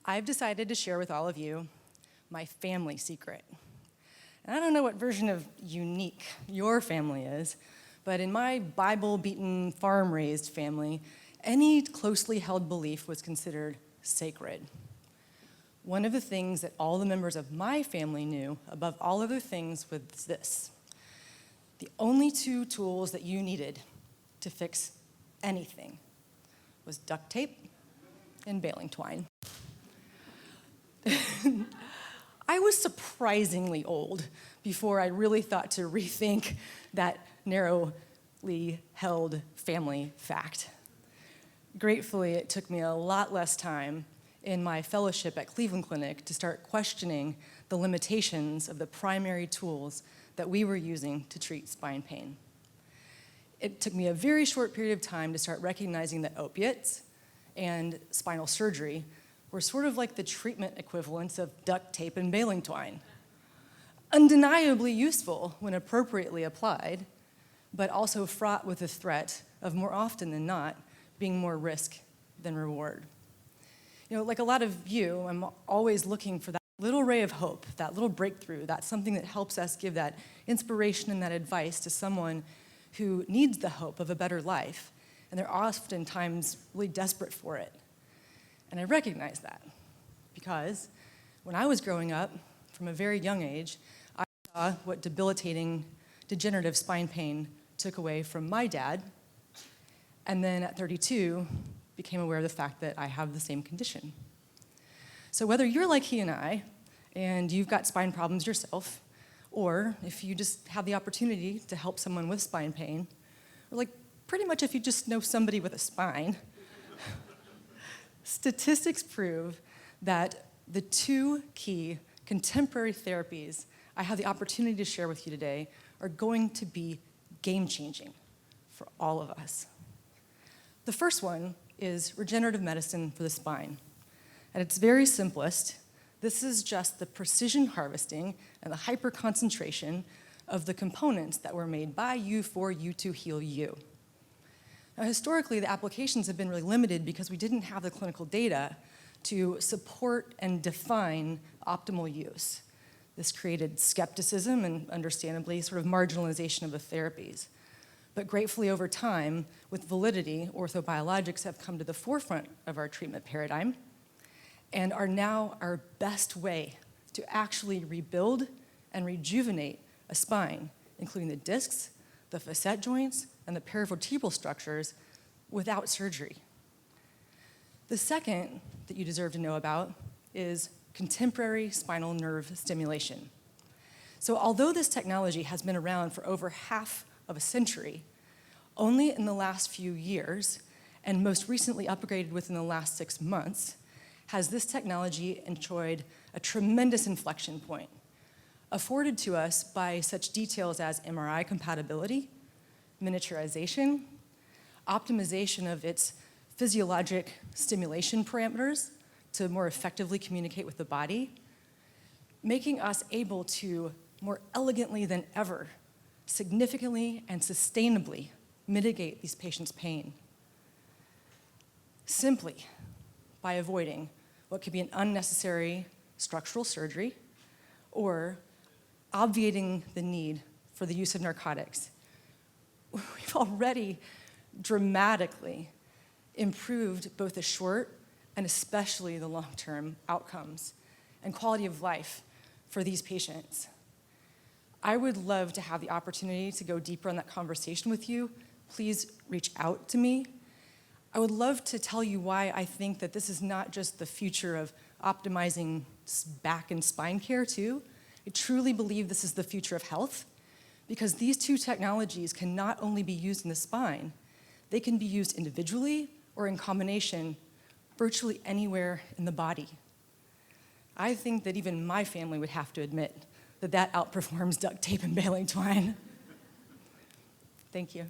I've decided to share with all of you my family secret. And I don't know what version of unique your family is, but in my Bible-beaten, farm-raised family, any closely held belief was considered sacred. One of the things that all the members of my family knew above all other things was this: the only two tools that you needed to fix anything was duct tape and baling twine. I was surprisingly old before I really thought to rethink that narrowly held family fact. Gratefully, it took me a lot less time in my fellowship at Cleveland Clinic to start questioning the limitations of the primary tools that we were using to treat spine pain. It took me a very short period of time to start recognizing that opiates and spinal surgery were sort of like the treatment equivalents of duct tape and baling twine. Undeniably useful when appropriately applied, but also fraught with the threat of, more often than not, being more risk than reward. You know, like a lot of you, I'm always looking for that little ray of hope, that little breakthrough, that something that helps us give that inspiration and that advice to someone who needs the hope of a better life, and they're oftentimes really desperate for it. And I recognize that because when I was growing up, from a very young age, I saw what debilitating degenerative spine pain took away from my dad, and then at 32, became aware of the fact that I have the same condition. So whether you're like he and I, and you've got spine problems yourself, or if you just have the opportunity to help someone with spine pain, or like pretty much if you just know somebody with a spine, statistics prove that the two key contemporary therapies I have the opportunity to share with you today are going to be game-changing for all of us. The first one is regenerative medicine for the spine. At its very simplest, this is just the precision harvesting and the hyper-concentration of the components that were made by you for you to heal you. Now, historically, the applications have been really limited because we didn't have the clinical data to support and define optimal use. This created skepticism and, understandably, sort of marginalization of the therapies. But gratefully, over time, with validity, OrthoBiologics have come to the forefront of our treatment paradigm and are now our best way to actually rebuild and rejuvenate a spine, including the discs, the facet joints, and the paravertebral structures without surgery. The second that you deserve to know about is contemporary spinal nerve stimulation. So although this technology has been around for over half of a century, only in the last few years, and most recently upgraded within the last 6 months, has this technology enjoyed a tremendous inflection point, afforded to us by such details as MRI compatibility, miniaturization, optimization of its physiologic stimulation parameters to more effectively communicate with the body, making us able to more elegantly than ever, significantly and sustainably mitigate these patients' pain, simply by avoiding what could be an unnecessary structural surgery or obviating the need for the use of narcotics. We've already dramatically improved both the short and especially the long-term outcomes and quality of life for these patients. I would love to have the opportunity to go deeper on that conversation with you. Please reach out to me. I would love to tell you why I think that this is not just the future of optimizing back and spine care too. I truly believe this is the future of health, because these two technologies can not only be used in the spine, they can be used individually or in combination virtually anywhere in the body. I think that even my family would have to admit that that outperforms duct tape and baling twine. Thank you.